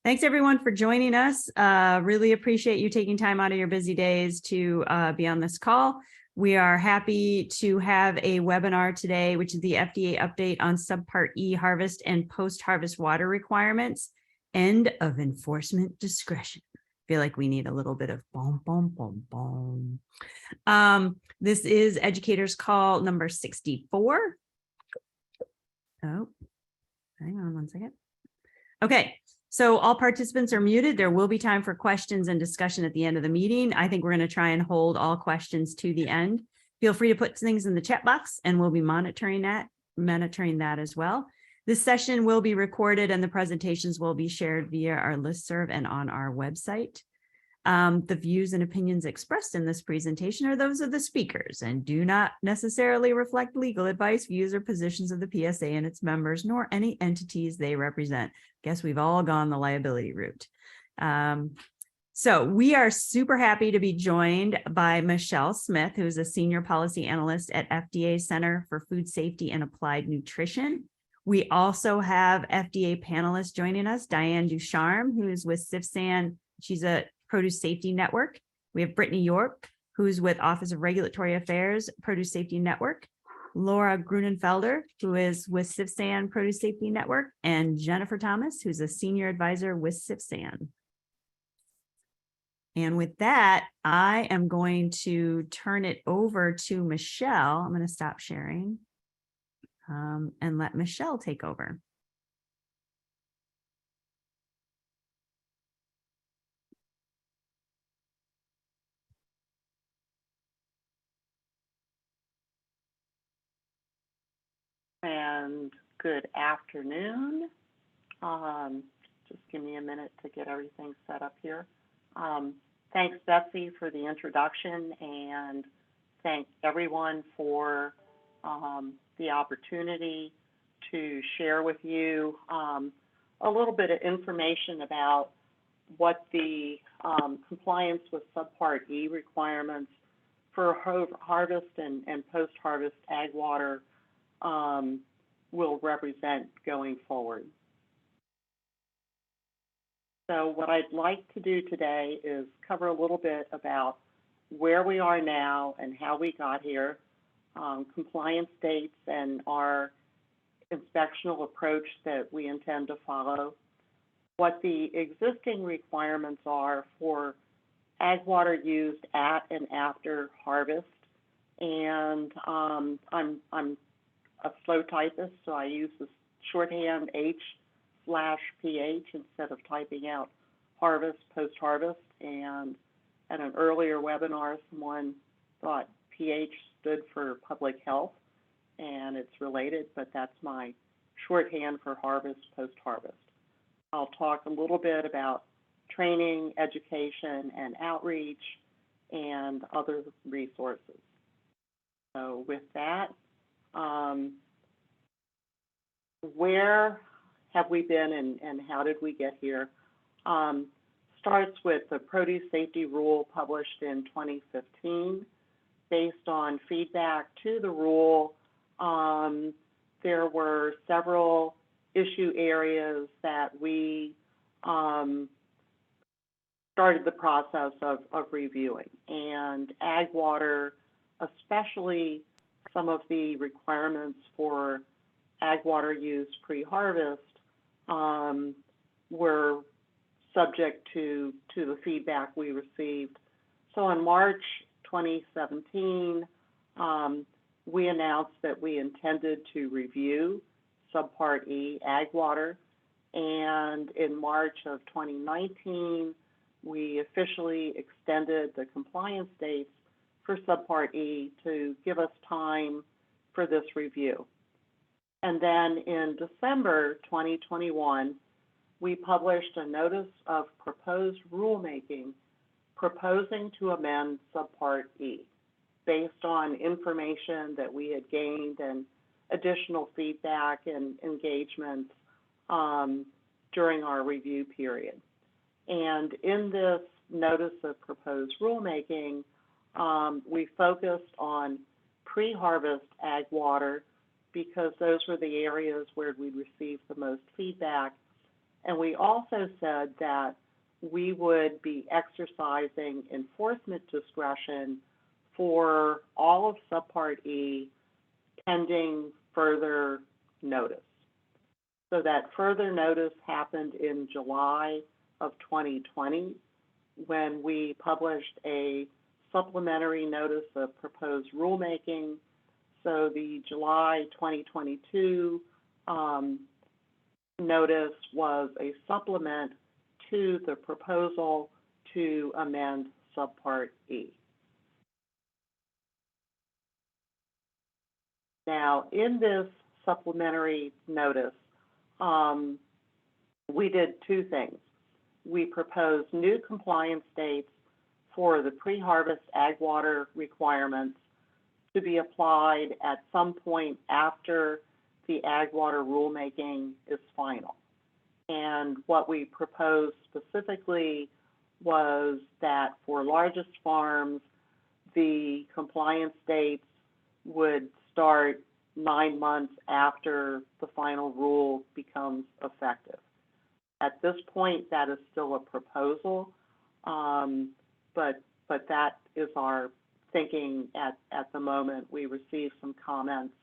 Thanks everyone for joining us. Really appreciate you taking time out of your busy days to be on this call. We are happy to have a webinar today, which is the FDA update on Subpart E harvest and post-harvest water requirements, end of enforcement discretion. Feel like we need a little bit of boom, boom, boom, boom. This is educators call number 64. Oh, hang on one second. Okay. So all participants are muted. There will be time for questions and discussion at the end of the meeting. I think we're going to try and hold all questions to the end. Feel free to put things in the chat box and we'll be monitoring that as well. This session will be recorded and the presentations will be shared via our listserv and on our website. The views and opinions expressed in this presentation are those of the speakers and do not necessarily reflect legal advice, views, or positions of the PSA and its members, nor any entities they represent. Guess we've all gone the liability route. So we are super happy to be joined by Michelle Smith, who is a senior policy analyst at FDA Center for Food Safety and Applied Nutrition. We also have FDA panelists joining us, Diane Ducharme, who is with CIFSAN. She's a Produce Safety Network. We have Brittany York, who's with Office of Regulatory Affairs, Produce Safety Network. Laura Grunenfelder, who is with CIFSAN Produce Safety Network, and Jennifer Thomas, who's a senior advisor with CIFSAN. And with that, I am going to turn it over to Michelle. I'm going to stop sharing and let Michelle take over. And good afternoon. Just give me a minute to get everything set up here. Thanks, Betsy, for the introduction, and thank everyone for the opportunity to share with you a little bit of information about what the compliance with Subpart E requirements for harvest and post-harvest ag water will represent going forward. So what I'd like to do today is cover a little bit about where we are now and how we got here, compliance dates and our inspectional approach that we intend to follow, what the existing requirements are for ag water used at and after harvest, and I'm a slow typist, so I use the shorthand H/PH instead of typing out harvest, post-harvest. And at an earlier webinar, someone thought PH stood for public health, and it's related, but that's my shorthand for harvest, post-harvest. I'll talk a little bit about training, education, and outreach, and other resources. So with that, where have we been and how did we get here? Starts with the produce safety rule published in 2015. Based on feedback to the rule, there were several issue areas that we started the process of reviewing. And ag water, especially some of the requirements for ag water use pre-harvest, were subject to the feedback we received. So in March 2017, we announced that we intended to review Subpart E ag water, and in March of 2019, we officially extended the compliance dates for Subpart E to give us time for this review. And then in December 2021, we published a notice of proposed rulemaking proposing to amend Subpart E based on information that we had gained and additional feedback and engagement during our review period. And in this notice of proposed rulemaking, we focused on pre-harvest ag water because those were the areas where we received the most feedback, And we also said that we would be exercising enforcement discretion for all of Subpart E pending further notice. So that further notice happened in July of 2020 when we published a supplementary notice of proposed rulemaking. So the July 2022 notice was a supplement to the proposal to amend Subpart E. Now, in this supplementary notice, we did two things. We proposed new compliance dates for the pre-harvest ag water requirements to be applied at some point after the ag water rulemaking is final. And what we proposed specifically was that for largest farms, the compliance dates would start 9 months after the final rule becomes effective. At this point, that is still a proposal, but that is our thinking at the moment. We received some comments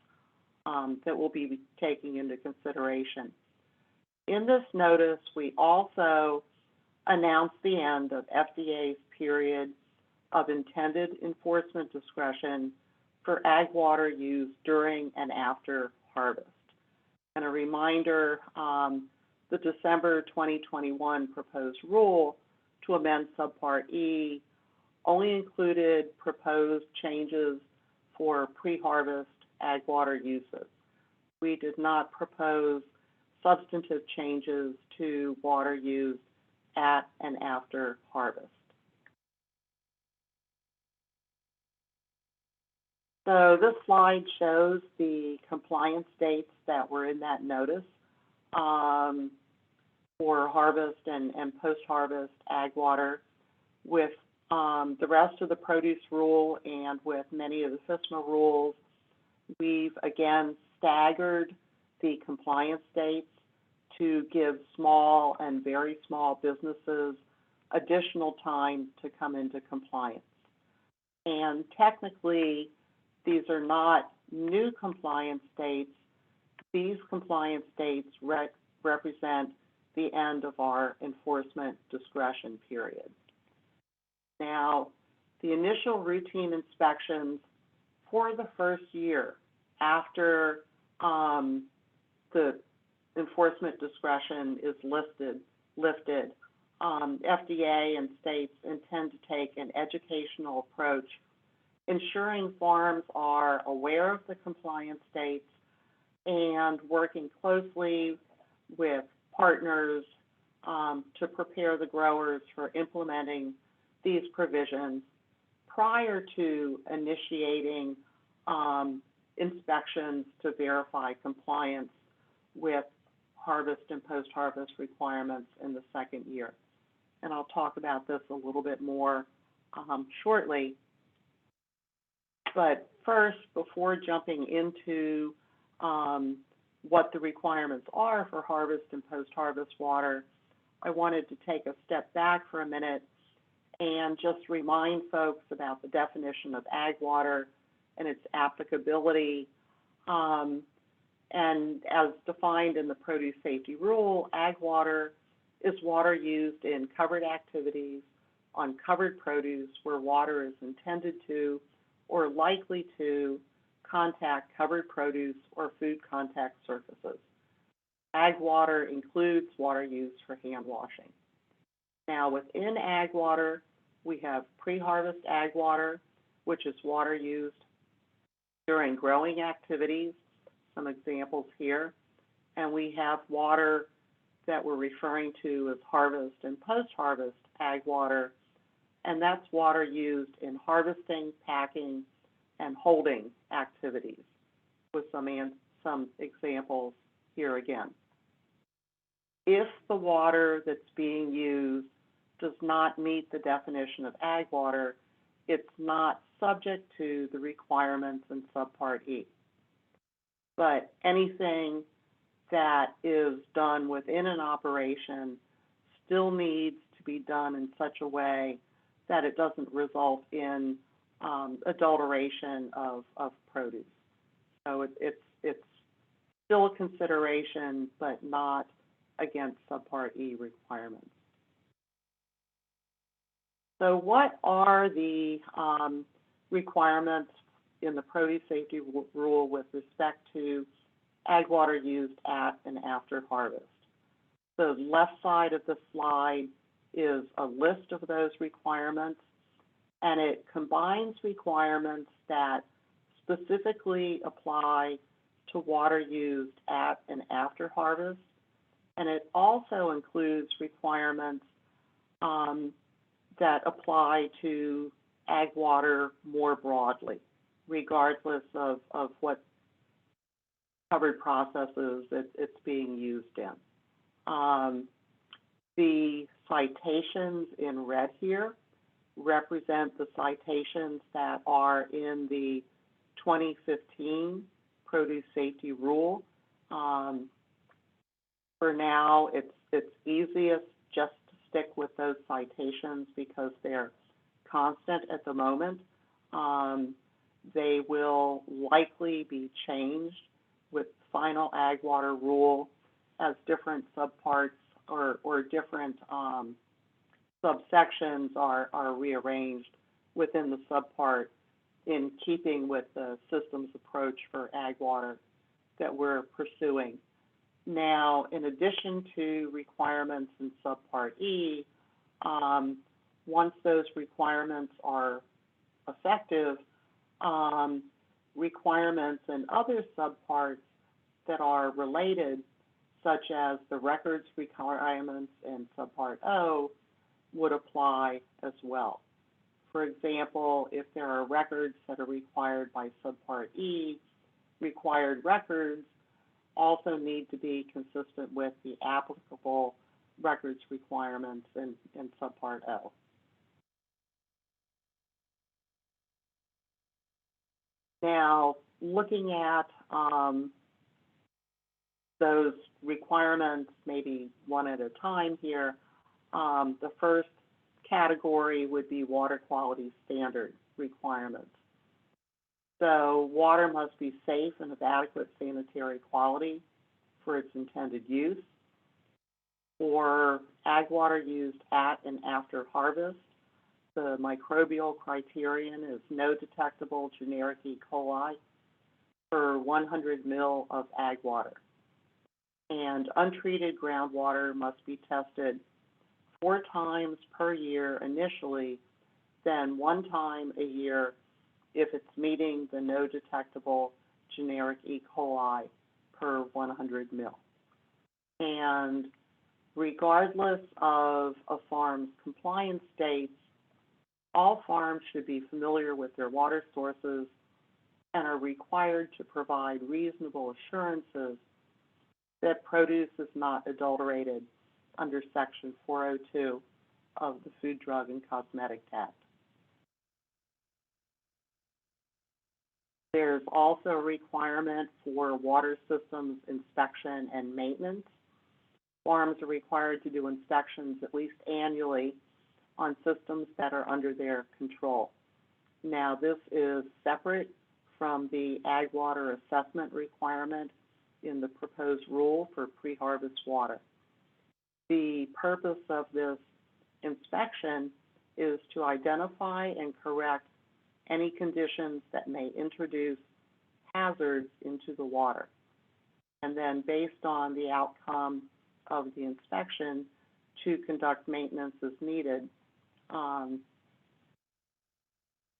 that we'll be taking into consideration. In this notice, we also announced the end of FDA's period of intended enforcement discretion for ag water use during and after harvest. And a reminder, the December 2021 proposed rule to amend Subpart E only included proposed changes for pre-harvest ag water uses. We did not propose substantive changes to water use at and after harvest. So this slide shows the compliance dates that were in that notice for harvest and post-harvest ag water. With the rest of the produce rule and with many of the FSMA rules, we've again staggered the compliance dates to give small and very small businesses additional time to come into compliance. And technically, these are not new compliance dates. These compliance dates represent the end of our enforcement discretion period. Now, the initial routine inspections for the first year after the enforcement discretion is lifted, FDA and states intend to take an educational approach, ensuring farms are aware of the compliance dates and working closely with partners to prepare the growers for implementing these provisions prior to initiating inspections to verify compliance with harvest and post-harvest requirements in the second year. And I'll talk about this a little bit more shortly. But first, before jumping into what the requirements are for harvest and post-harvest water, I wanted to take a step back for a minute and just remind folks about the definition of ag water and its applicability. And as defined in the Produce Safety Rule, ag water is water used in covered activities on covered produce where water is intended to or likely to contact covered produce or food contact surfaces. Ag water includes water used for hand washing. Now, within ag water, we have pre-harvest ag water, which is water used during growing activities, some examples here, and we have water that we're referring to as harvest and post-harvest ag water, and that's water used in harvesting, packing, and holding activities, with some examples here again. If the water that's being used does not meet the definition of ag water, it's not subject to the requirements in Subpart E. But anything that is done within an operation still needs to be done in such a way that it doesn't result in adulteration of produce. So it's still a consideration, but not against subpart E requirements. So what are the requirements in the produce safety rule with respect to ag water used at and after harvest? The left side of the slide is a list of those requirements, and it combines requirements that specifically apply to water used at and after harvest, and it also includes requirements that apply to ag water more broadly, regardless of what covered processes it's being used in. The citations in red here represent the citations that are in the 2015 Produce Safety Rule. For now, it's easiest just to stick with those citations because they're constant at the moment. They will likely be changed with final ag water rule as different subparts or different subsections are rearranged within the subpart in keeping with the systems approach for ag water that we're pursuing. Now, in addition to requirements in subpart E, once those requirements are effective, requirements in other subparts that are related, such as the records requirements in subpart O, would apply as well. For example, if there are records that are required by subpart E, required records also need to be consistent with the applicable records requirements in subpart O. Now, looking at those requirements maybe one at a time here, the first category would be water quality standard requirements. So water must be safe and of adequate sanitary quality for its intended use. For ag water used at and after harvest, the microbial criterion is no detectable generic E. coli per 100 ml of ag water. And untreated groundwater must be tested 4 times per year initially, then 1 time a year if it's meeting the no detectable generic E. coli per 100 ml. And regardless of a farm's compliance dates, all farms should be familiar with their water sources and are required to provide reasonable assurances that produce is not adulterated under Section 402 of the Food, Drug, and Cosmetic Act. There's also a requirement for water systems inspection and maintenance. Farms are required to do inspections at least annually on systems that are under their control. Now, this is separate from the ag water assessment requirement in the proposed rule for pre-harvest water. The purpose of this inspection is to identify and correct any conditions that may introduce hazards into the water. And then based on the outcome of the inspection, to conduct maintenance as needed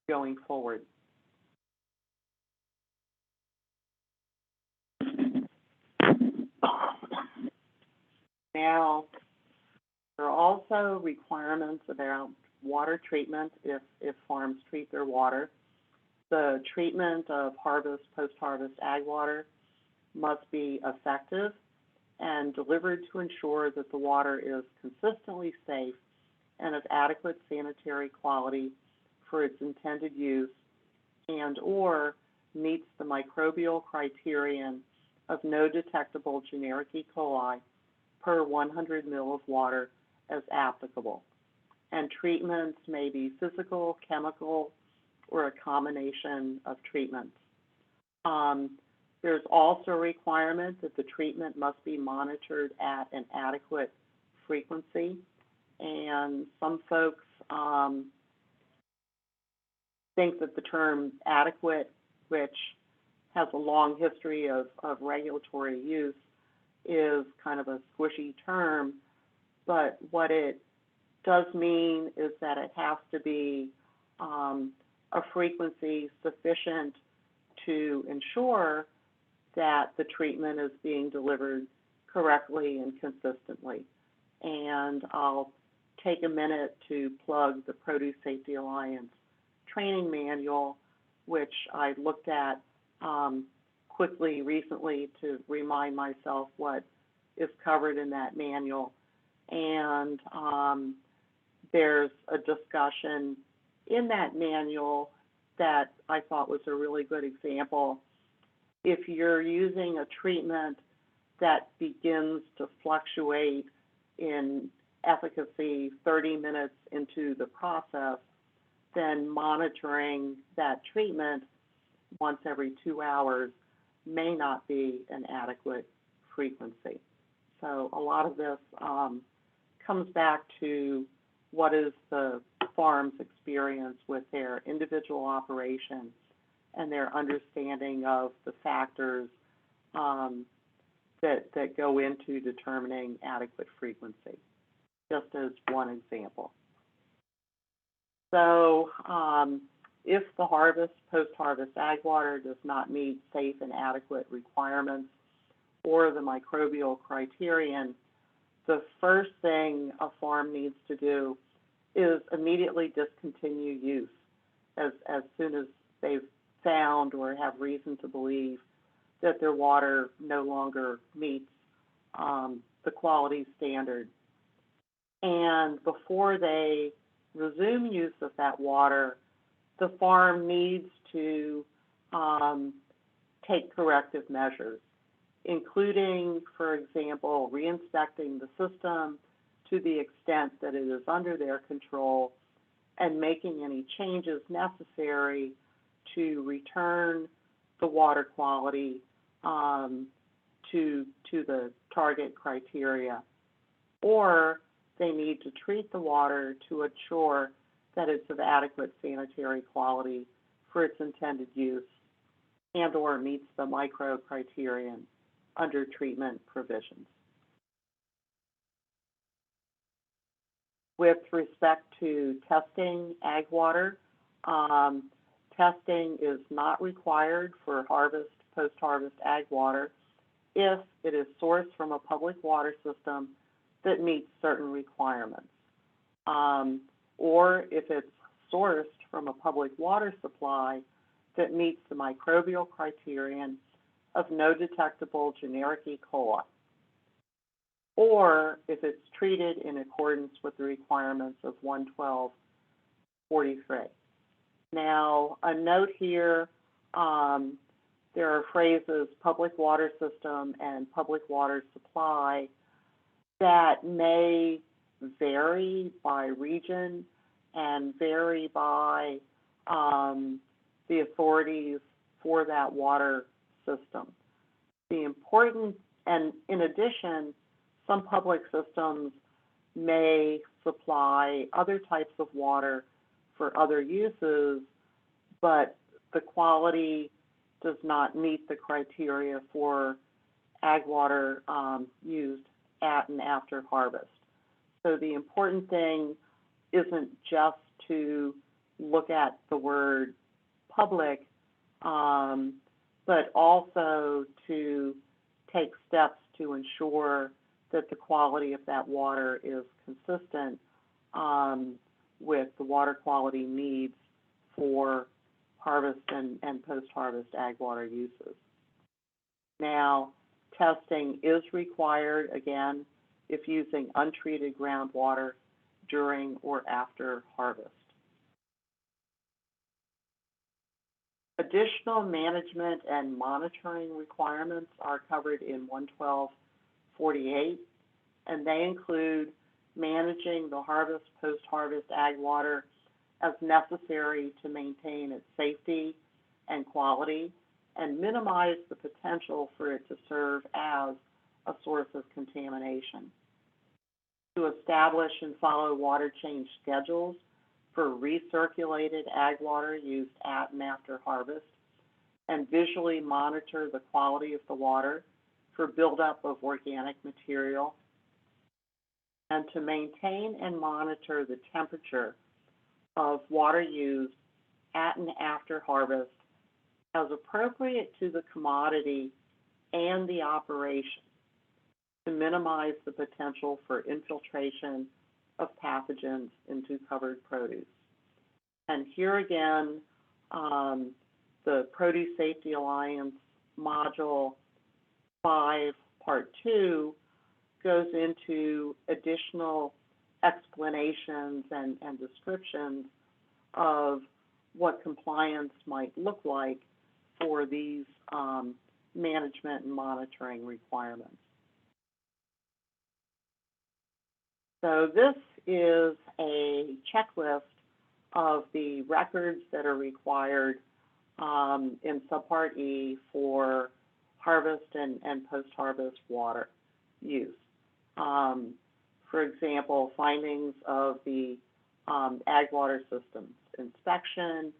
going forward. Now, there are also requirements about water treatment if farms treat their water. The treatment of harvest, post-harvest ag water must be effective and delivered to ensure that the water is consistently safe and of adequate sanitary quality for its intended use and/or meets the microbial criterion of no detectable generic E. coli per 100 ml of water as applicable. And treatments may be physical, chemical, or a combination of treatments. There's also a requirement that the treatment must be monitored at an adequate frequency. And some folks think that the term adequate, which has a long history of regulatory use, is kind of a squishy term, but what it does mean is that it has to be a frequency sufficient to ensure that the treatment is being delivered correctly and consistently. And I'll take a minute to plug the Produce Safety Alliance training manual, which I looked at quickly recently to remind myself what is covered in that manual. And there's a discussion in that manual that I thought was a really good example. If you're using a treatment that begins to fluctuate in efficacy 30 minutes into the process, then monitoring that treatment once every 2 hours may not be an adequate frequency. So a lot of this comes back to what is the farm's experience with their individual operation and their understanding of the factors that go into determining adequate frequency, just as one example. So if the post-harvest ag water does not meet safe and adequate requirements or the microbial criterion, the first thing a farm needs to do is immediately discontinue use as soon as they've found or have reason to believe that their water no longer meets the quality standard. And before they resume use of that water, the farm needs to take corrective measures, including, for example, reinspecting the system to the extent that it is under their control and making any changes necessary to return the water quality to the target criteria. Or they need to treat the water to ensure that it's of adequate sanitary quality for its intended use and or meets the micro criterion under treatment provisions. With respect to testing ag water, testing is not required for post-harvest ag water if it is sourced from a public water system that meets certain requirements, or if it's sourced from a public water supply that meets the microbial criterion of no detectable generic E. coli, or if it's treated in accordance with the requirements of 112.43. Now, a note here, there are phrases public water system and public water supply that may vary by region and vary by the authorities for that water system. The important, and in addition, some public systems may supply other types of water for other uses, but the quality does not meet the criteria for ag water used at and after harvest. So the important thing isn't just to look at the word public, but also to take steps to ensure that the quality of that water is consistent with the water quality needs for harvest and post-harvest ag water uses. Now, testing is required, again, if using untreated groundwater during or after harvest. Additional management and monitoring requirements are covered in 112.48, and they include managing the harvest, post-harvest ag water as necessary to maintain its safety and quality and minimize the potential for it to serve as a source of contamination. To establish and follow water change schedules for recirculated ag water used at and after harvest, and visually monitor the quality of the water for buildup of organic material, and to maintain and monitor the temperature of water used at and after harvest as appropriate to the commodity and the operation to minimize the potential for infiltration of pathogens into covered produce. And here again, the Produce Safety Alliance Module 5, Part 2 goes into additional explanations and descriptions of what compliance might look like for these management and monitoring requirements. So this is a checklist of the records that are required in Subpart E for harvest and post-harvest water use. For example, findings of the ag water systems inspection,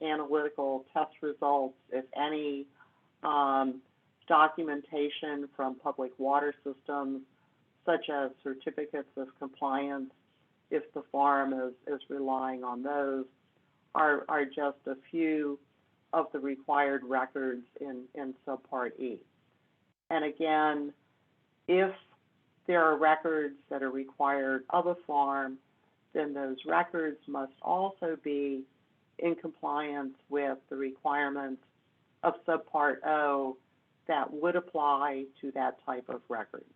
analytical test results, if any, documentation from public water systems, such as certificates of compliance, if the farm is relying on those, are just a few of the required records in Subpart E. And again, if there are records that are required of a farm, then those records must also be in compliance with the requirements of Subpart O that would apply to that type of record.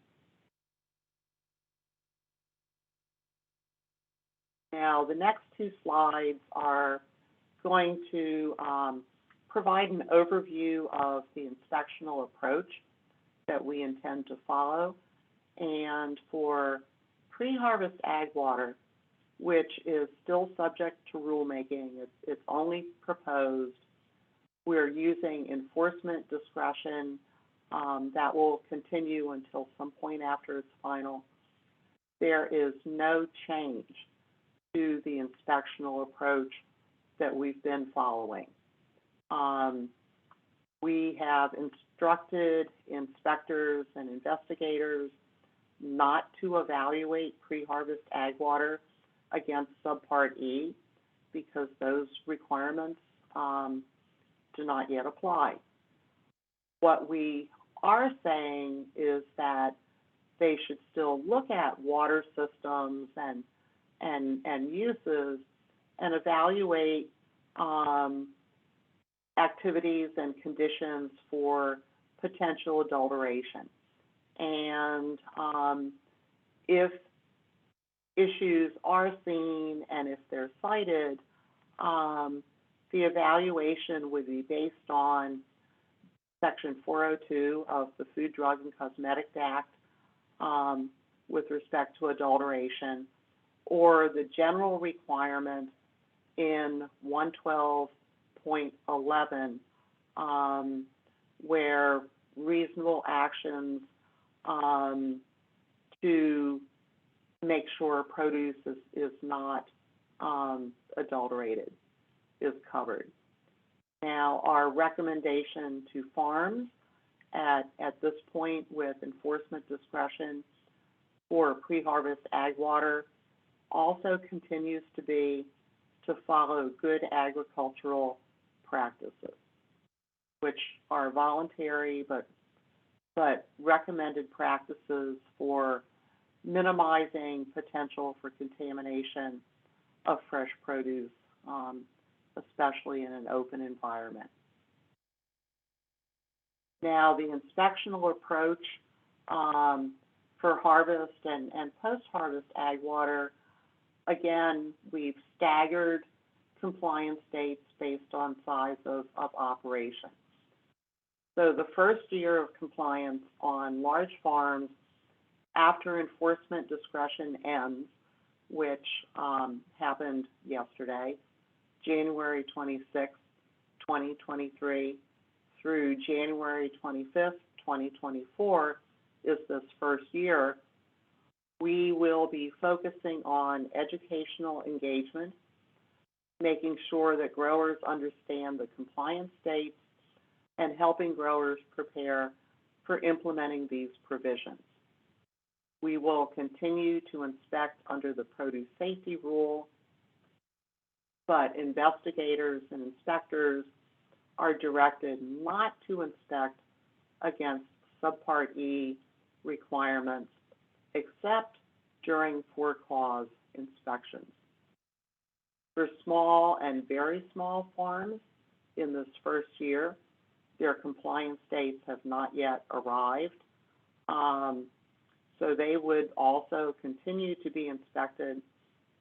Now, the next two slides are going to provide an overview of the inspectional approach that we intend to follow. And for pre-harvest ag water, which is still subject to rulemaking, it's only proposed, we're using enforcement discretion that will continue until some point after it's final. There is no change to the inspectional approach that we've been following. We have instructed inspectors and investigators not to evaluate pre-harvest ag water against Subpart E because those requirements do not yet apply. What we are saying is that they should still look at water systems and uses and evaluate activities and conditions for potential adulteration. And if issues are seen and if they're cited, the evaluation would be based on Section 402 of the Food, Drug, and Cosmetic Act with respect to adulteration, or the general requirement in 112.11, where reasonable actions to make sure produce is not adulterated is covered. Now, our recommendation to farms at this point with enforcement discretion for pre-harvest ag water also continues to be to follow good agricultural practices, which are voluntary but recommended practices for minimizing potential for contamination of fresh produce, especially in an open environment. Now, the inspectional approach for harvest and post-harvest ag water, again, we've staggered compliance dates based on size of operation. So the first year of compliance on large farms after enforcement discretion ends, which happened yesterday, January 26th, 2023 through January 25th, 2024 is this first year. We will be focusing on educational engagement, making sure that growers understand the compliance dates and helping growers prepare for implementing these provisions. We will continue to inspect under the produce safety rule, but investigators and inspectors are directed not to inspect against Subpart E requirements except during for-cause inspections. For small and very small farms in this first year, their compliance dates have not yet arrived. So they would also continue to be inspected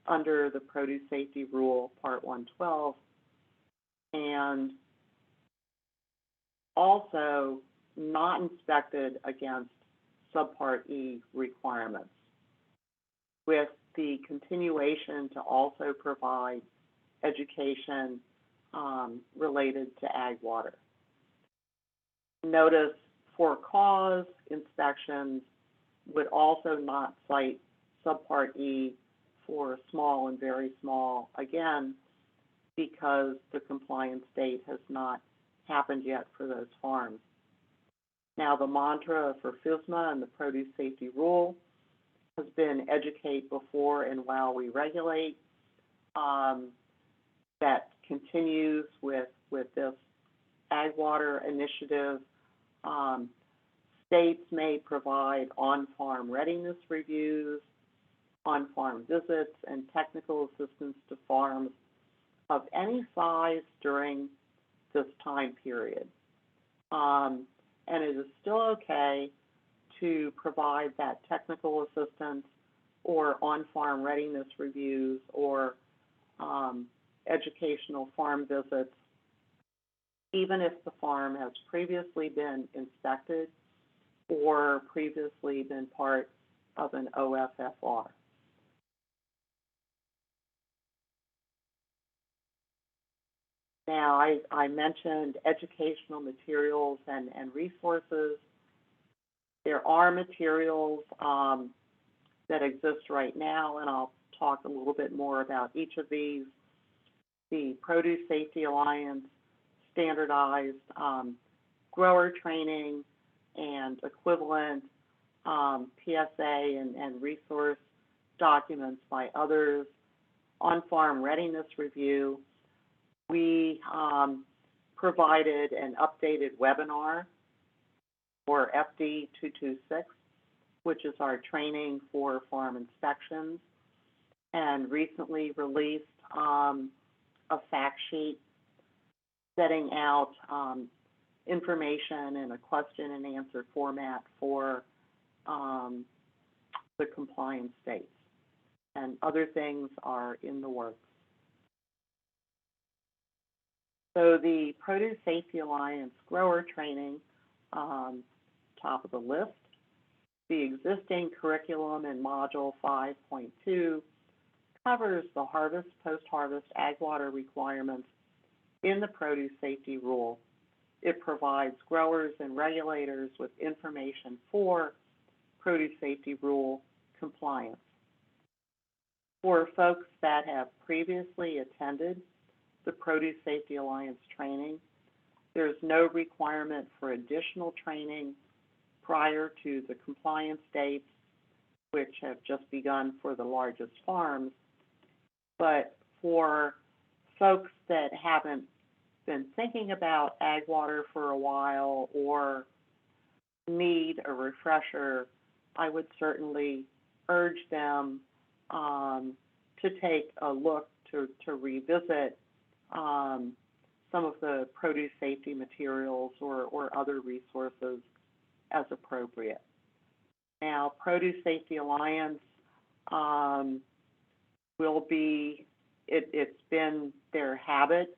under the Produce Safety Rule, Part 112, and also not inspected against Subpart E requirements, with the continuation to also provide education related to ag water. Notice for cause inspections would also not cite Subpart E for small and very small, again, because the compliance date has not happened yet for those farms. Now, the mantra for FSMA and the Produce Safety Rule has been educate before and while we regulate. That continues with this ag water initiative. States may provide on-farm readiness reviews, on-farm visits, and technical assistance to farms of any size during this time period. And it is still okay to provide that technical assistance or on-farm readiness reviews or educational farm visits, even if the farm has previously been inspected or previously been part of an OFFR. Now, I mentioned educational materials and resources. There are materials that exist right now, and I'll talk a little bit more about each of these. The Produce Safety Alliance standardized grower training and equivalent PSA and resource documents by others, on-farm readiness review. We provided an updated webinar for FD 226, which is our training for farm inspections, and recently released a fact sheet setting out information in a question and answer format for the compliance states, and other things are in the works. So the Produce Safety Alliance grower training, top of the list. The existing curriculum in Module 5.2 covers the harvest, post-harvest ag water requirements in the Produce Safety Rule. It provides growers and regulators with information for Produce Safety Rule compliance. For folks that have previously attended the Produce Safety Alliance training, there's no requirement for additional training prior to the compliance dates, which have just begun for the largest farms. But for folks that haven't been thinking about ag water for a while or need a refresher, I would certainly urge them to take a look to revisit some of the produce safety materials or other resources as appropriate. Now, Produce Safety Alliance will be it's been their habit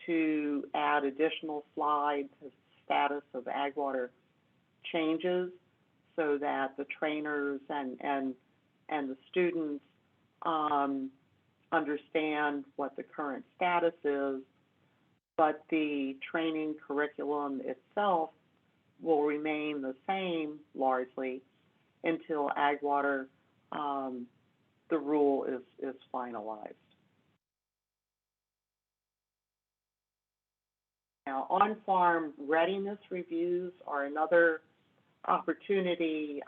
to add additional slides as status of ag water changes so that the trainers and the students understand what the current status is, but the training curriculum itself will remain the same largely until ag water, the rule is finalized. Now, on-farm readiness reviews are another opportunity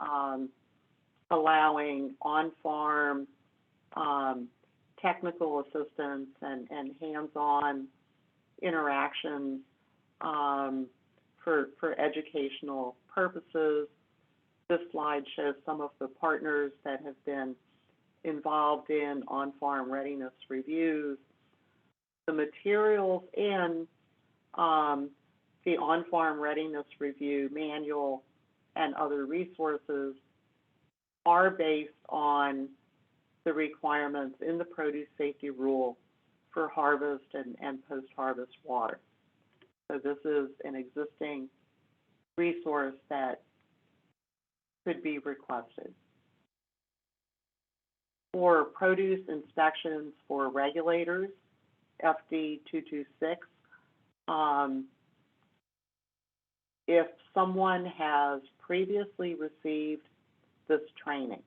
allowing on-farm technical assistance and hands-on interactions for educational purposes. This slide shows some of the partners that have been involved in on-farm readiness reviews. The materials in the on-farm readiness review manual and other resources are based on the requirements in the produce safety rule for harvest and post-harvest water. So this is an existing resource that could be requested. For produce inspections for regulators, FD 226, if someone has previously received this training,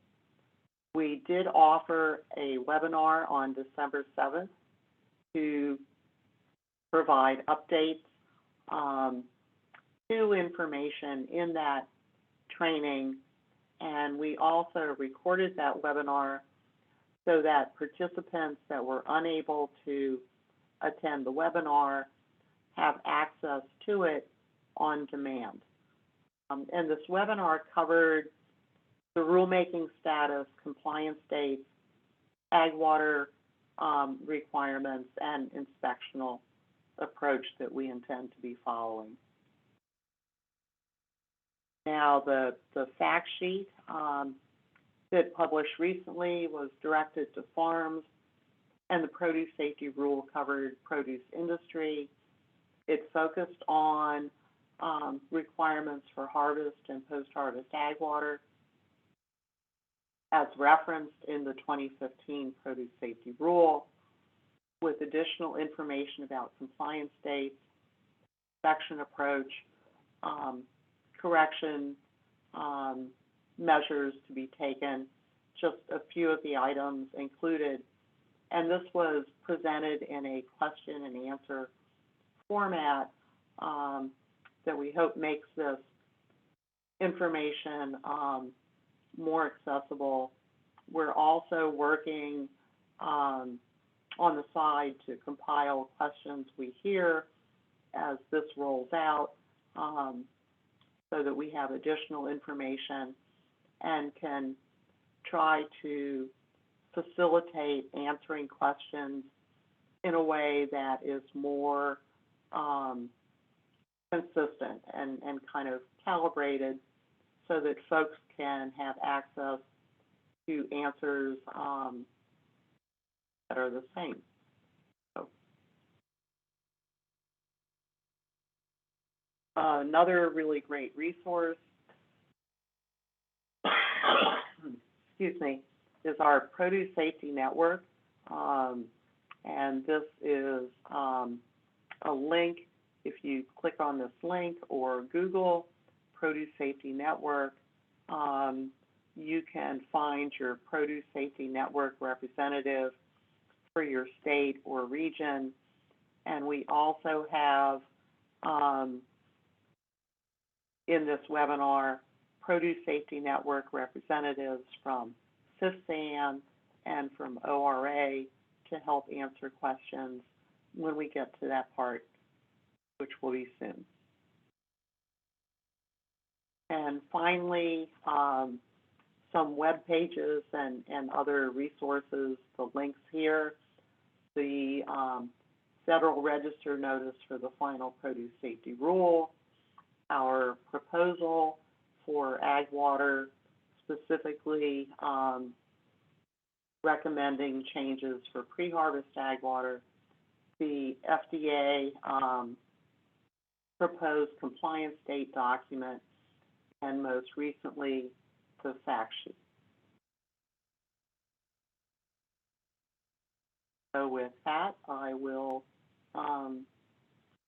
we did offer a webinar on December 7th to provide updates to information in that training, and we also recorded that webinar so that participants that were unable to attend the webinar have access to it on demand. And this webinar covered the rulemaking status, compliance dates, ag water requirements, and inspectional approach that we intend to be following. Now, the fact sheet that published recently was directed to farms, and the produce safety rule covered produce industry. It focused on requirements for harvest and post-harvest ag water, as referenced in the 2015 produce safety rule, with additional information about compliance dates, inspection approach, correction measures to be taken, just a few of the items included. And this was presented in a question and answer format that we hope makes this information more accessible. We're also working on the side to compile questions we hear as this rolls out so that we have additional information and can try to facilitate answering questions in a way that is more consistent and kind of calibrated so that folks can have access to answers that are the same. So, another really great resource, excuse me, is our Produce Safety Network. And this is a link. If you click on this link or Google Produce Safety Network, you can find your Produce Safety Network representative for your state or region. And we also have, in this webinar, Produce Safety Network representatives from FSMA and from ORA to help answer questions when we get to that part, which will be soon. And finally, some web pages and other resources, the links here, the Federal Register notice for the final produce safety rule, our proposal for ag water, specifically recommending changes for pre-harvest ag water, the FDA proposed compliance date document, and most recently, the fact sheet. So with that, I will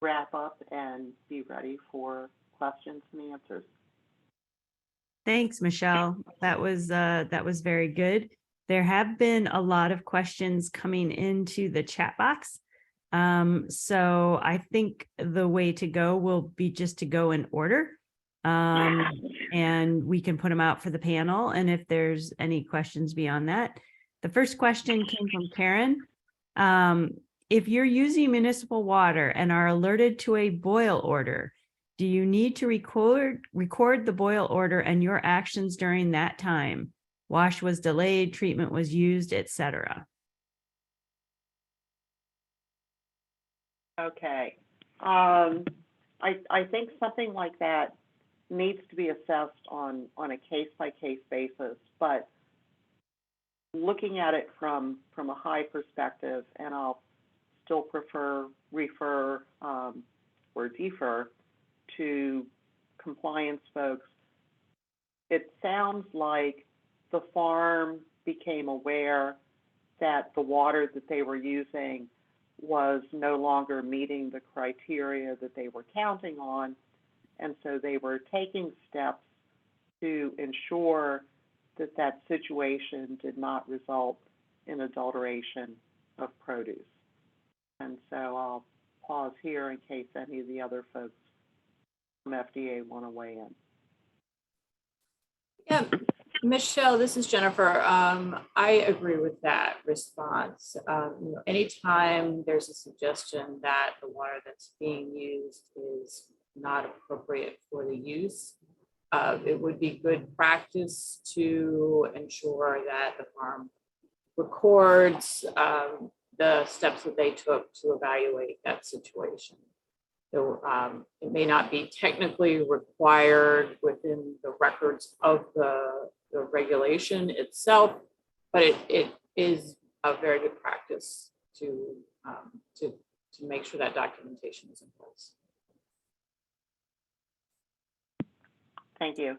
wrap up and be ready for questions and answers. Thanks, Michelle. That was very good. There have been a lot of questions coming into the chat box. So I think the way to go will be just to go in order. And we can put them out for the panel. And if there's any questions beyond that, the first question came from Karen. If you're using municipal water and are alerted to a boil order, do you need to record the boil order and your actions during that time? Wash was delayed, treatment was used, etc. Okay. I think something like that needs to be assessed on a case-by-case basis, but looking at it from a high perspective, and I'll still refer or defer to compliance folks, it sounds like the farm became aware that the water that they were using was no longer meeting the criteria that they were counting on, and so they were taking steps to ensure that that situation did not result in adulteration of produce. And so I'll pause here in case any of the other folks from FDA want to weigh in. Yeah, Michelle, this is Jennifer. I agree with that response. Anytime there's a suggestion that the water that's being used is not appropriate for the use, it would be good practice to ensure that the farm records the steps that they took to evaluate that situation. So it may not be technically required within the records of the regulation itself, but it is a very good practice to make sure that documentation is in place. Thank you.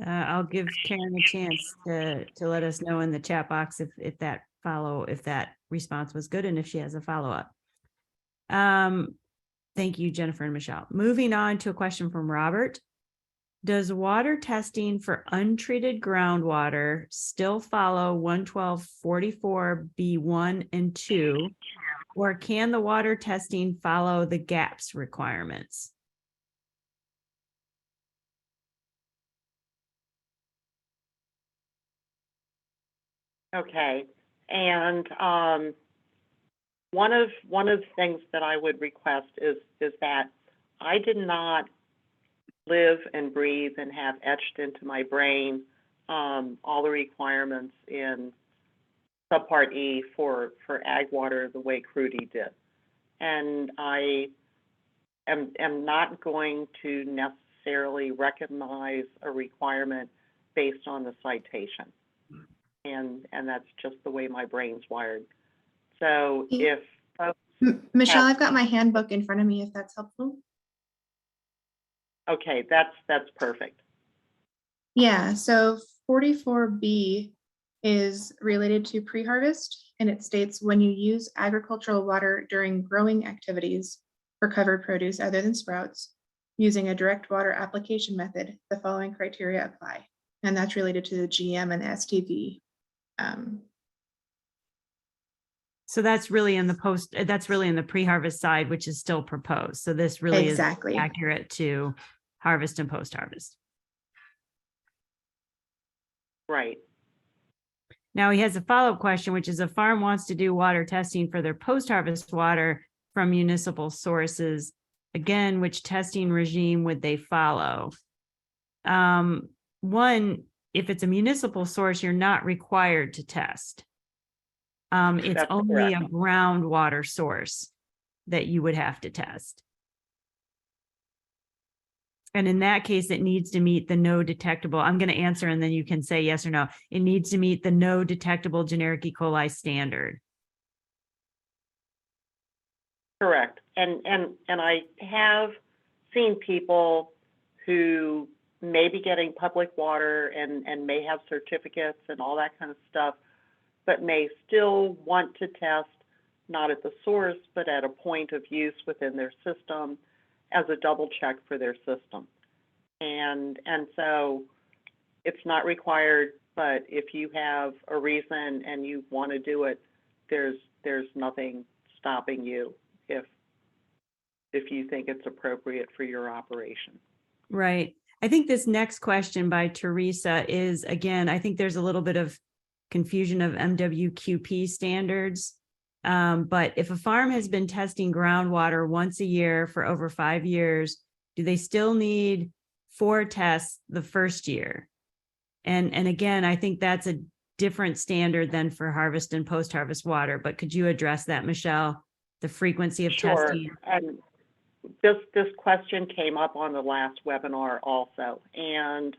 I'll give Karen a chance to let us know in the chat box if that response was good and if she has a follow-up. Thank you, Jennifer and Michelle. Moving on to a question from Robert. Does water testing for untreated groundwater still follow 112.44B1 and 2, or can the water testing follow the GAPS requirements? Okay, and one of the things that I would request is that I did not live and breathe and have etched into my brain all the requirements in subpart E for ag water the way Crudy did, and I am not going to necessarily recognize a requirement based on the citation, and that's just the way my brain's wired. So if Michelle, I've got my handbook in front of me if that's helpful. Okay, that's perfect. Yeah, so 44B is related to pre-harvest, and it states when you use agricultural water during growing activities for covered produce other than sprouts, using a direct water application method, the following criteria apply. And that's related to the GM and STV. So that's really in the pre-harvest side, which is still proposed. So this really is accurate to harvest and post-harvest. Right. Now he has a follow-up question, which is a farm wants to do water testing for their post-harvest water from municipal sources. Again, which testing regime would they follow? One, if it's a municipal source, you're not required to test. It's That's only correct. a groundwater source that you would have to test. And in that case, it needs to meet the no detectable. I'm going to answer and then you can say yes or no. It needs to meet the no detectable generic E. coli standard. Correct. And I have seen people who may be getting public water and may have certificates and all that kind of stuff, but may still want to test not at the source, but at a point of use within their system as a double check for their system. And so it's not required, but if you have a reason and you want to do it, there's nothing stopping you if you think it's appropriate for your operation. Right. I think this next question by Teresa is, again, I think there's a little bit of confusion of MWQP standards. But if a farm has been testing groundwater once a year for over 5 years, do they still need 4 tests the first year? And again, I think that's a different standard than for harvest and post-harvest water. But could you address that, Michelle? The frequency of Sure. testing? And this question came up on the last webinar also. And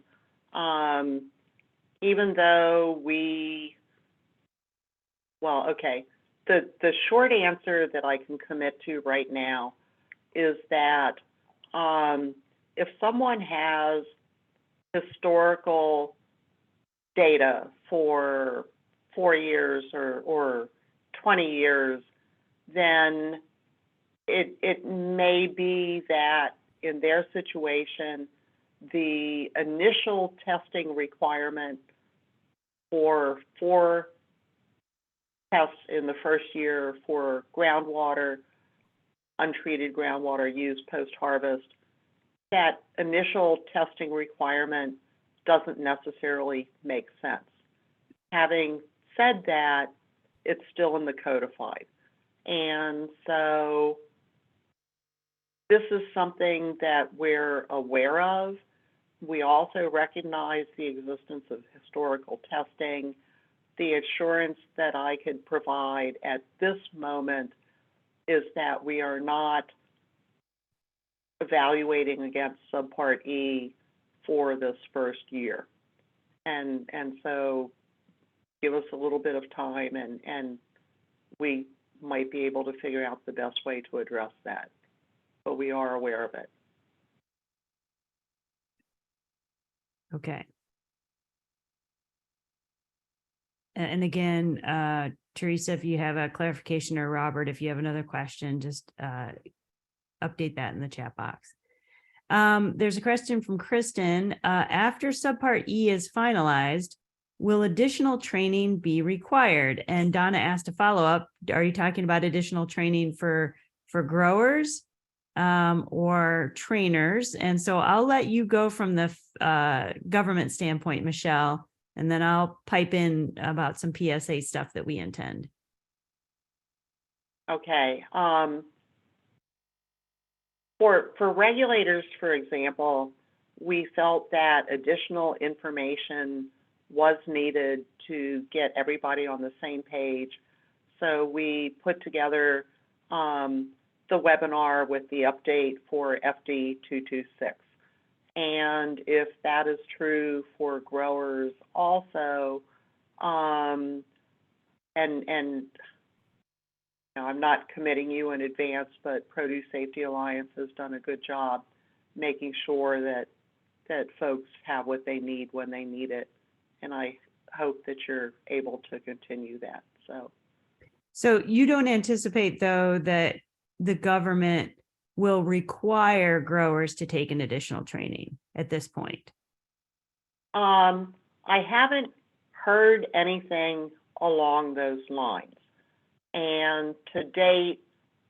even though the short answer that I can commit to right now is that if someone has historical data for 4 years or 20 years, then it may be that in their situation, the initial testing requirement for 4 tests in the first year for groundwater, untreated groundwater used post-harvest, that initial testing requirement doesn't necessarily make sense. Having said that, it's still in the codified. And so this is something that we're aware of. We also recognize the existence of historical testing. The assurance that I could provide at this moment is that we are not evaluating against Subpart E for this first year. And so give us a little bit of time and we might be able to figure out the best way to address that. But we are aware of it. Okay. And again, Teresa, if you have a clarification, or Robert, if you have another question, just update that in the chat box. There's a question from Kristen. After Subpart E is finalized, will additional training be required? And Donna asked a follow-up. Are you talking about additional training for growers or trainers? And so I'll let you go from the government standpoint, Michelle, and then I'll pipe in about some PSA stuff that we intend. Okay. For regulators, for example, we felt that additional information was needed to get everybody on the same page. So we put together the webinar with the update for FD 226. And if that is true for growers also, and I'm not committing you in advance, but Produce Safety Alliance has done a good job making sure that folks have what they need when they need it. And I hope that you're able to continue that. So you don't anticipate, though, that the government will require growers to take an additional training at this point? I haven't heard anything along those lines. And to date,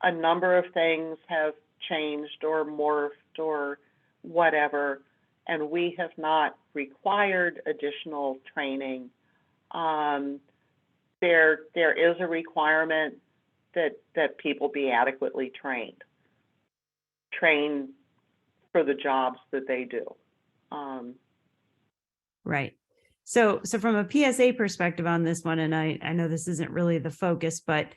a number of things have changed or morphed or whatever, and we have not required additional training. There is a requirement that people be adequately trained for the jobs that they do. Right. So from a PSA perspective on this one, and I know this isn't really the focus, but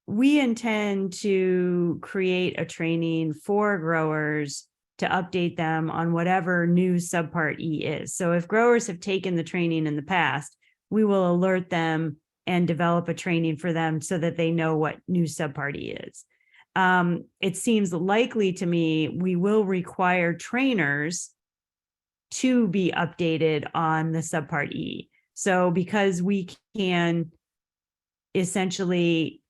we intend to create a training for growers to update them on whatever new subpart E is. So if growers have taken the training in the past, we will alert them and develop a training for them so that they know what new subpart E is. It seems likely to me we will require trainers to be updated on the subpart E. So because we can essentially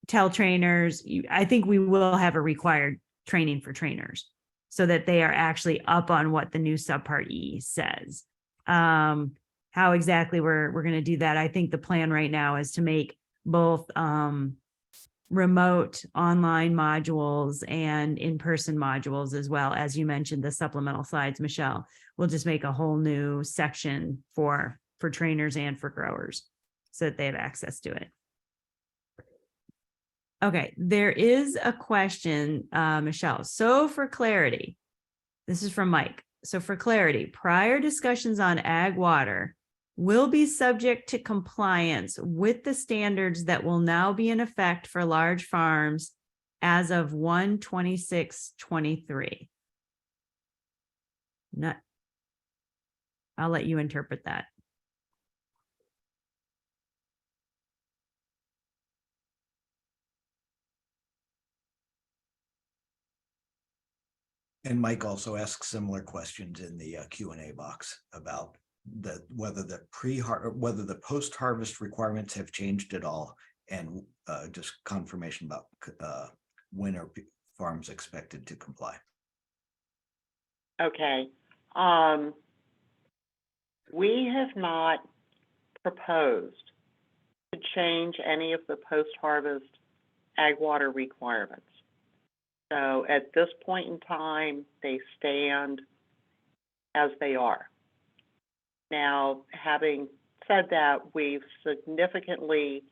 tell trainers, I think we will have a required training for trainers so that they are actually up on what the new subpart E says. How exactly we're going to do that, I think the plan right now is to make both remote online modules and in-person modules, as well as you mentioned the supplemental slides, Michelle. We'll just make a whole new section for trainers and for growers so that they have access to it. Okay, there is a question, Michelle. So for clarity, this is from Mike. So for clarity, prior discussions on ag water will be subject to compliance with the standards that will now be in effect for large farms as of 1/26/23. I'll let you interpret that. And Mike also asks similar questions in the Q&A box about whether the post-harvest requirements have changed at all, and just confirmation about when are farms expected to comply. Okay. We have not proposed to change any of the post-harvest ag water requirements. So at this point in time, they stand as they are. Now, having said that, we've significantly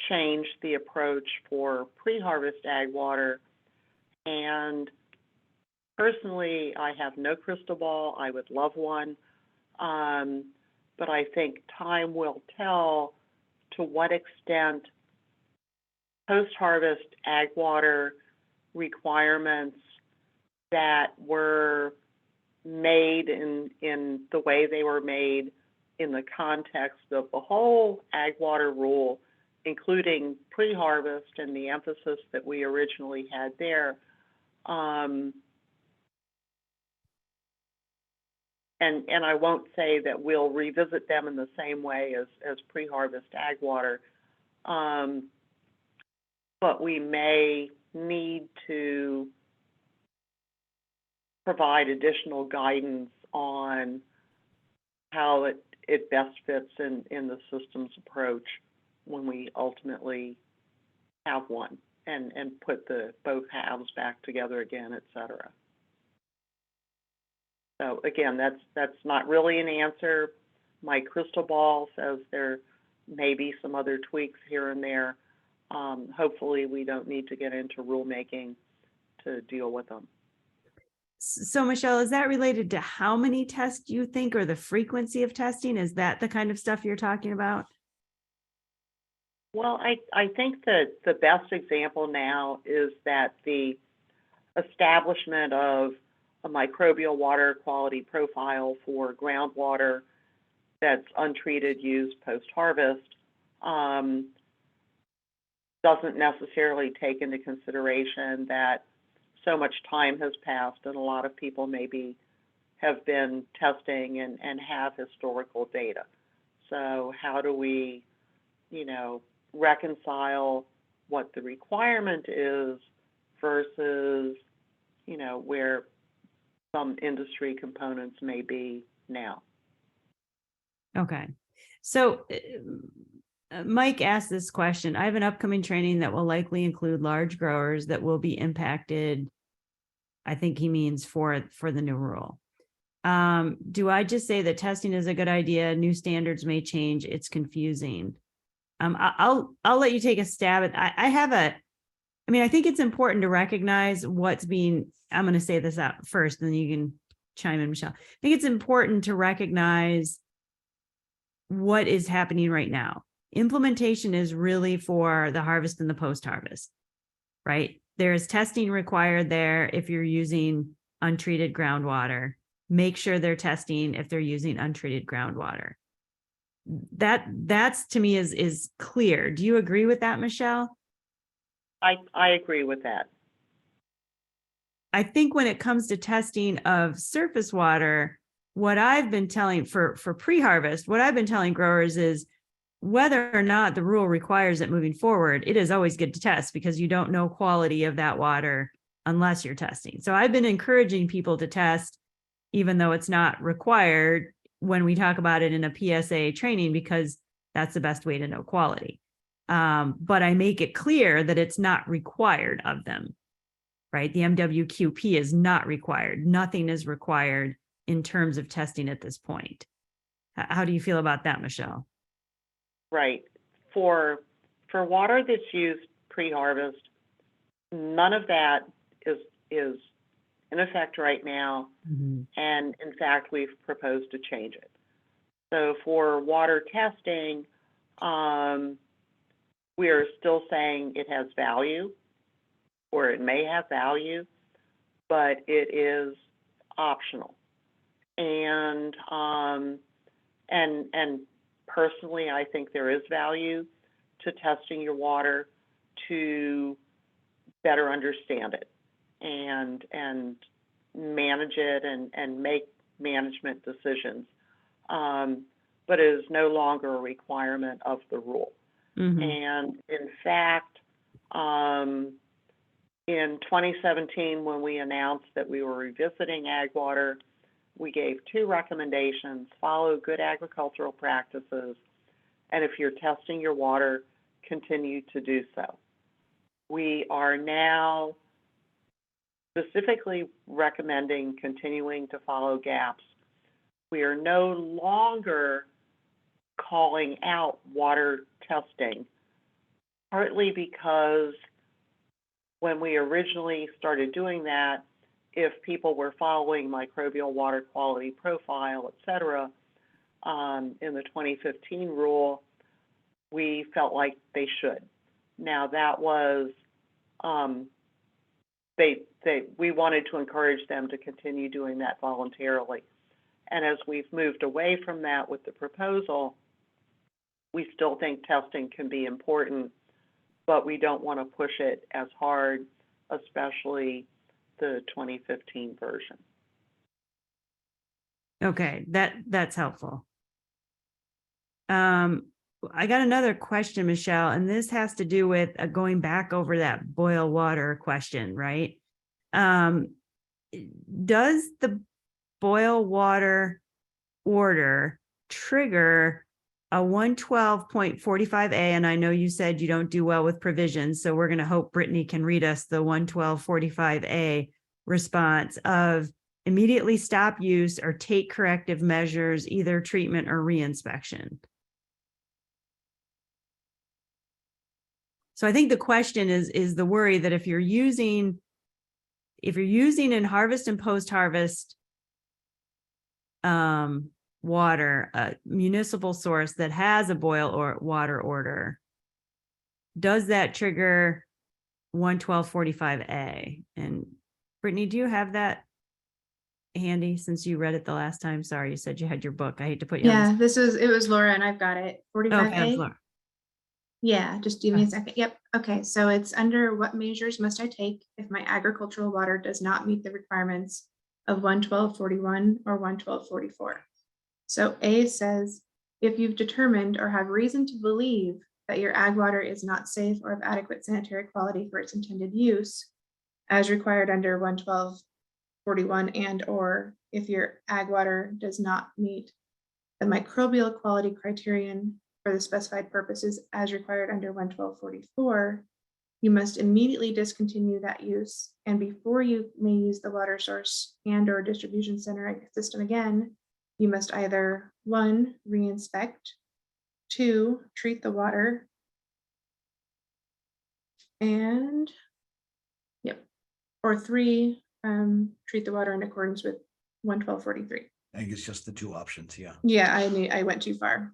changed the approach for pre-harvest ag water. And personally, I have no crystal ball. I would love one. But I think time will tell to what extent post-harvest ag water requirements that were made in the way they were made in the context of the whole ag water rule, including pre-harvest and the emphasis that we originally had there. And I won't say that we'll revisit them in the same way as pre-harvest ag water, but we may need to provide additional guidance on how it best fits in the systems approach when we ultimately have one and put both halves back together again, et cetera. So again, that's not really an answer. My crystal ball says there may be some other tweaks here and there. Hopefully we don't need to get into rulemaking to deal with them. So Michelle, is that related to how many tests you think, or the frequency of testing? Is that the kind of stuff you're talking about? Well, I think that the best example now is that the establishment of a microbial water quality profile for groundwater that's untreated use post-harvest doesn't necessarily take into consideration that so much time has passed and a lot of people maybe have been testing and have historical data. So how do we, reconcile what the requirement is versus, where some industry components may be now. Okay. So Mike asked this question. I have an upcoming training that will likely include large growers that will be impacted. I think he means for the new rule. Do I just say that testing is a good idea? New standards may change. It's confusing. I'll let you take a stab at. I think it's important to recognize what's being. I'm going to say this out first, and then you can chime in, Michelle. I think it's important to recognize what is happening right now. Implementation is really for the harvest and the post-harvest, right? There is testing required there if you're using untreated groundwater, make sure they're testing if they're using untreated groundwater. That's to me is clear. Do you agree with that, Michelle? I agree with that. I think when it comes to testing of surface water, what I've been telling for pre-harvest, what I've been telling growers is whether or not the rule requires it moving forward, it is always good to test because you don't know quality of that water unless you're testing. So I've been encouraging people to test, even though it's not required when we talk about it in a PSA training, because that's the best way to know quality. But I make it clear that it's not required of them, right? The MWQP is not required. Nothing is required in terms of testing at this point. How do you feel about that, Michelle? Right. For water that's used pre-harvest, none of that is in effect right now. Mm-hmm. And in fact, we've proposed to change it. So for water testing, we are still saying it has value, or it may have value, but it is optional. And personally, I think there is value to testing your water to better understand it and manage it and make management decisions. But it is no longer a requirement of the rule. Mm-hmm. And in fact, in 2017, when we announced that we were revisiting ag water, we gave 2 recommendations: follow good agricultural practices, and if you're testing your water, continue to do so. We are now specifically recommending continuing to follow gaps. We are no longer calling out water testing, partly because when we originally started doing that, if people were following microbial water quality profile, et cetera, in the 2015 rule, we felt like they should. Now that was, we wanted to encourage them to continue doing that voluntarily. And as we've moved away from that with the proposal, we still think testing can be important, but we don't want to push it as hard, especially the 2015 version. Okay, that's helpful. I got another question, Michelle, and this has to do with going back over that boil water question, right? Does the boil water order trigger a 112.45A? And I know you said you don't do well with provisions, so we're going to hope Brittany can read us the 112.45A response of immediately stop use or take corrective measures, either treatment or reinspection. So I think the question is the worry that if you're using in harvest and post-harvest water, a municipal source that has a boil or water order, does that trigger 112.45A? And Brittany, do you have that handy since you read it the last time? Sorry, you said you had your book. I hate to put you on Yeah, it was Laura and I've got it. 45A. Okay, Laura. Yeah, just give me a second. Yep. Okay. So it's under what measures must I take if my agricultural water does not meet the requirements of 112.41 or 112.44. So A says, if you've determined or have reason to believe that your ag water is not safe or of adequate sanitary quality for its intended use, as required under 112.41, and or if your ag water does not meet the microbial quality criterion for the specified purposes as required under 112.44, you must immediately discontinue that use. And before you may use the water source and or distribution center system again, you must either 1, reinspect, 2, treat the water, and or 3, treat the water in accordance with 112.43. I think it's just the 2 options, yeah. Yeah, I went too far.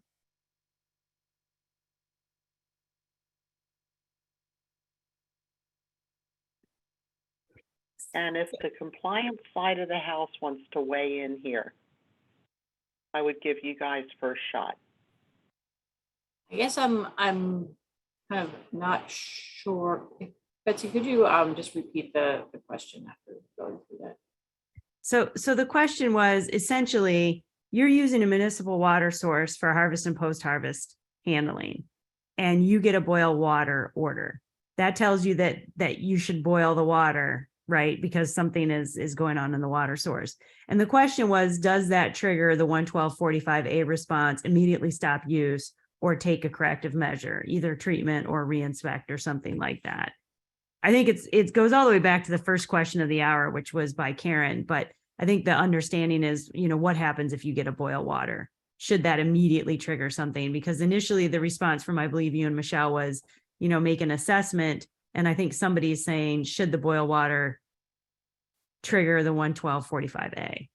And if the compliance side of the house wants to weigh in here, I would give you guys first shot. I guess I'm kind of not sure. Betsy, could you just repeat the question after going through that? So the question was essentially, you're using a municipal water source for harvest and post-harvest handling, and you get a boil water order. That tells you that you should boil the water, right? Because something is going on in the water source. And the question was, does that trigger the 11245A response, immediately stop use or take a corrective measure, either treatment or reinspect or something like that? I think it goes all the way back to the first question of the hour, which was by Karen, but I think the understanding is, what happens if you get a boil water? Should that immediately trigger something? Because initially the response from, I believe you and Michelle, was, make an assessment. And I think somebody's saying, should the boil water trigger the 11245A?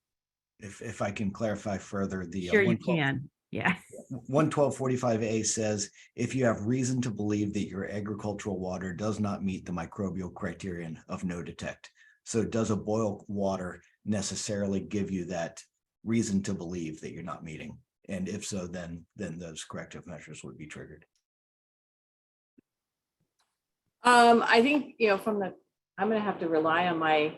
If I can clarify further, the Sure, you can. Yeah. 11245A says, if you have reason to believe that your agricultural water does not meet the microbial criterion of no detect. So does a boil water necessarily give you that reason to believe that you're not meeting? And if so, then those corrective measures would be triggered. I think, I'm going to have to rely on my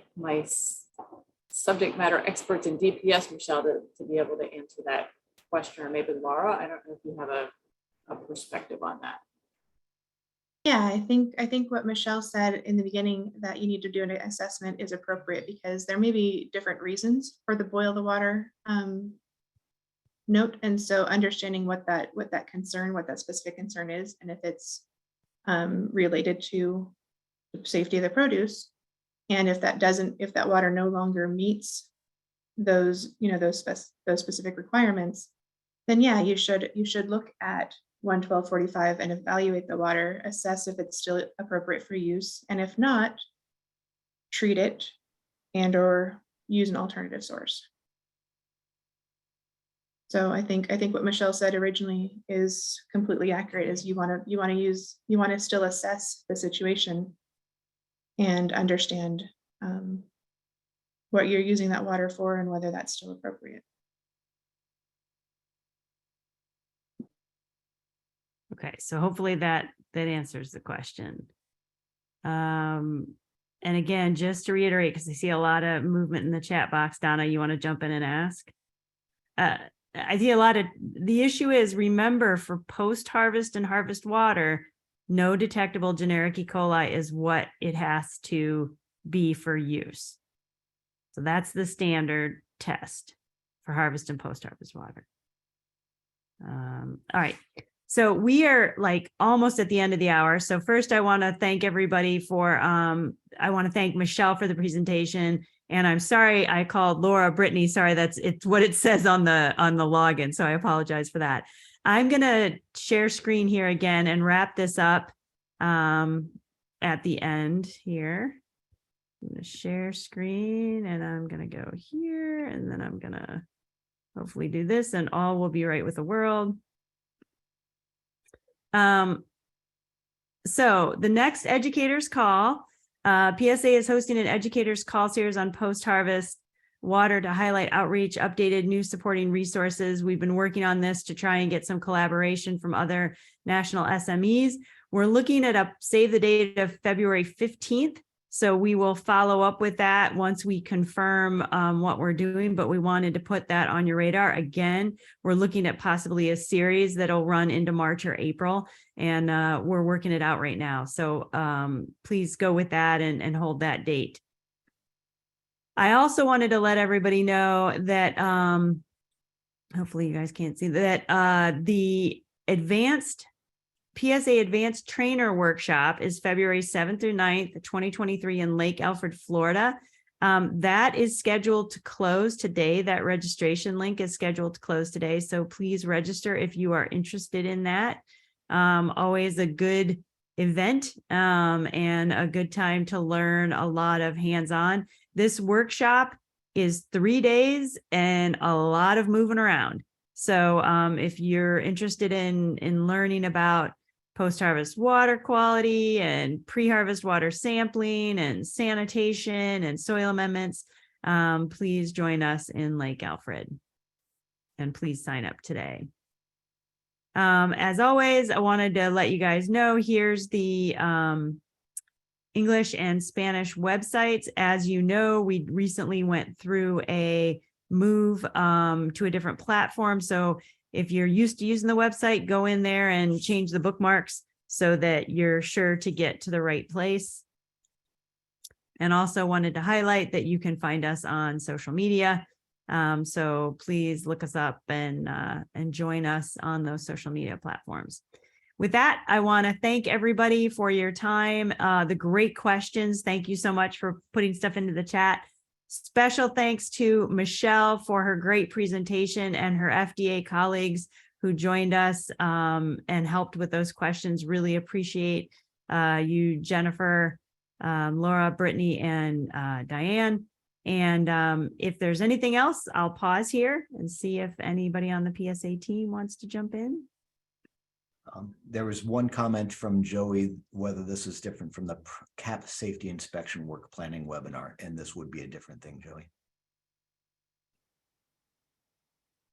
subject matter experts in DPS, Michelle, to be able to answer that question, or maybe Laura. I don't know if you have a perspective on that. Yeah, I think what Michelle said in the beginning, that you need to do an assessment, is appropriate, because there may be different reasons for the boil the water note. And so understanding what that specific concern is, and if it's related to the safety of the produce, and if that water no longer meets those specific requirements, then yeah, you should look at 11245 and evaluate the water, assess if it's still appropriate for use, and if not, treat it and or use an alternative source. So I think what Michelle said originally is completely accurate. Is you want to still assess the situation and understand what you're using that water for and whether that's still appropriate. Okay, so hopefully that answers the question. And again, just to reiterate, because I see a lot of movement in the chat box, Donna, you want to jump in and ask? I see a lot of, the issue is, remember, for post-harvest and harvest water, no detectable generic E. coli is what it has to be for use. So that's the standard test for harvest and post-harvest water. All right. So we are almost at the end of the hour. So first I want to thank everybody for, I want to thank Michelle for the presentation. And I'm sorry I called Laura Brittany. Sorry, it's what it says on the login. So I apologize for that. I'm going to share screen here again and wrap this up at the end here. I'm going to share screen, and I'm going to go here, and then I'm going to hopefully do this, and all will be right with the world. So the next educators call, PSA is hosting an educators call series on post-harvest water to highlight outreach, updated news supporting resources. We've been working on this to try and get some collaboration from other national SMEs. We're looking at a save the date of February 15th. So we will follow up with that once we confirm what we're doing, but we wanted to put that on your radar. Again, we're looking at possibly a series that'll run into March or April, and we're working it out right now. So please go with that and hold that date. I also wanted to let everybody know that, hopefully you guys can't see that, the PSA Advanced Trainer Workshop is February 7th through 9th, 2023 in Lake Alfred, Florida. That is scheduled to close today. That registration link is scheduled to close today. So please register if you are interested in that. Always a good event and a good time to learn a lot of hands-on. This workshop is 3 days and a lot of moving around. So if you're interested in learning about post-harvest water quality and pre-harvest water sampling and sanitation and soil amendments, please join us in Lake Alfred. And please sign up today. As always, I wanted to let you guys know, here's the English and Spanish websites. As you know, we recently went through a move to a different platform. So if you're used to using the website, go in there and change the bookmarks so that you're sure to get to the right place. And also wanted to highlight that you can find us on social media. So please look us up and join us on those social media platforms. With that, I want to thank everybody for your time, the great questions. Thank you so much for putting stuff into the chat. Special thanks to Michelle for her great presentation and her FDA colleagues who joined us and helped with those questions. Really appreciate you, Jennifer, Laura, Brittany, and Diane. And if there's anything else, I'll pause here and see if anybody on the PSA team wants to jump in. There was one comment from Joey, whether this is different from the CAP safety inspection work planning webinar, and this would be a different thing, Joey.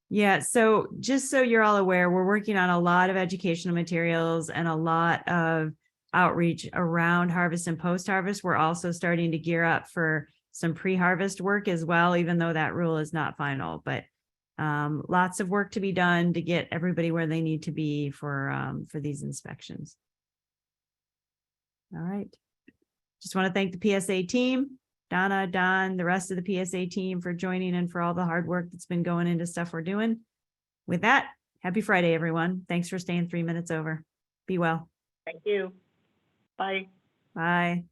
Yeah, so just so you're all aware, we're working on a lot of educational materials and a lot of outreach around harvest and post-harvest. We're also starting to gear up for some pre-harvest work as well, even though that rule is not final, but lots of work to be done to get everybody where they need to be for these inspections. All right. Just want to thank the PSA team, Donna, Don, the rest of the PSA team for joining and for all the hard work that's been going into stuff we're doing. With that, happy Friday, everyone. Thanks for staying 3 minutes over. Be well. Thank you. Bye. Bye.